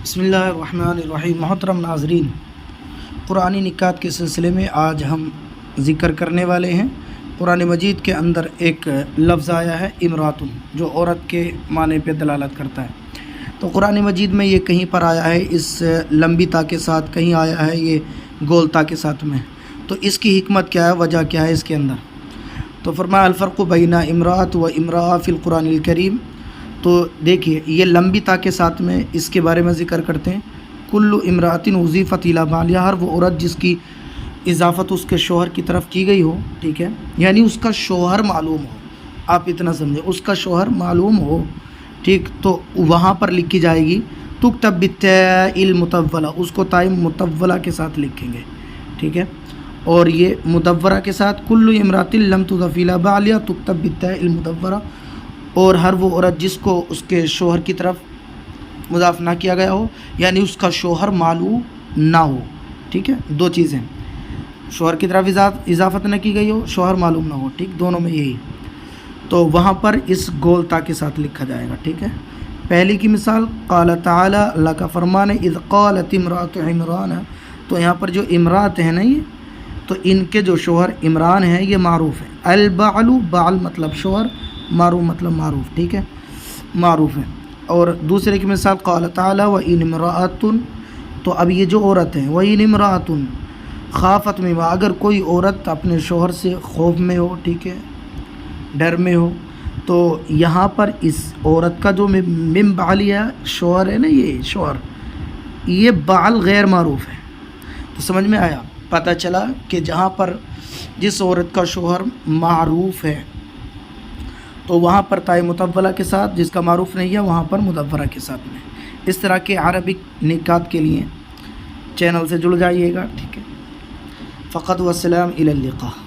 بسم اللہ الرحمن الرحیم۔ محترم ناظرین، قرآنی نکات کے سلسلے میں آج ہم ذکر کرنے والے ہیں۔ قرآن مجید کے اندر ایک لفظ آیا ہے امراتن، جو عورت کے معنی پہ دلالت کرتا ہے۔ تو قرآن مجید میں یہ کہیں پر آیا ہے اس لمبی تا کے ساتھ، کہیں آیا ہے یہ گول تا کے ساتھ میں۔ تو اس کی حکمت کیا ہے، وجہ کیا ہے اس کے اندر؟ تو فرمایا الفرق بین امرات و امرأہ فی القرآن الکریم۔ تو دیکھیے یہ لمبی تا کے ساتھ میں اس کے بارے میں ذکر کرتے ہیں، کل امراتن اضیفت الی بعلیہا، ہر وہ عورت جس کی اضافت اس کے شوہر کی طرف کی گئی ہو، ٹھیک ہے، یعنی اس کا شوہر معلوم ہو، آپ اتنا سمجھیں، اس کا شوہر معلوم ہو، ٹھیک، تو وہاں پر لکھی جائے گی تکتب بالتاء المطولہ، اس کو تاء مطولہ کے ساتھ لکھیں گے، ٹھیک ہے، اور یہ مدورہ کے ساتھ کل امرات لم تضف الی بعلیہا تکتب بالتاء المدورہ، اور ہر وہ عورت جس کو اس کے شوہر کی طرف مضاف نہ کیا گیا ہو، یعنی اس کا شوہر معلوم نہ ہو، ٹھیک ہے، دو چیزیں، شوہر کی طرف اضافت نہ کی گئی ہو، شوہر معلوم نہ ہو، ٹھیک، دونوں میں یہی، تو وہاں پر اس گول تا کے ساتھ لکھا جائے گا، ٹھیک ہے۔ پہلی کی مثال قال تعالی، اللہ کا فرمان ہے، اذ قالت امرأۃ عمران، تو یہاں پر جو امرات ہیں نا، یہ تو ان کے جو شوہر عمران ہیں یہ معروف ہے، البعل، بعل مطلب شوہر، معروف مطلب معروف، ٹھیک ہے، معروف ہے۔ اور دوسرے کی مثال قال تعالی وَإِنِ امرأۃ، تو اب یہ جو عورت ہیں وَإِنِ امرأۃ خافت مما، اگر کوئی عورت اپنے شوہر سے خوف میں ہو، ٹھیک ہے، ڈر میں ہو، تو یہاں پر اس عورت کا جو من بعلیہ شوہر ہے نا، یہ شوہر، یہ بعل غیر معروف ہے۔ تو سمجھ میں آیا، پتہ چلا کہ جہاں پر جس عورت کا شوہر معروف ہے تو وہاں پر تاء مطولہ کے ساتھ، جس کا معروف نہیں ہے وہاں پر مدورہ کے ساتھ میں۔ اس طرح کے عربک نکات کے لیے چینل سے جڑ جائیے گا، ٹھیک ہے۔ فقط والسلام، الی اللقاء۔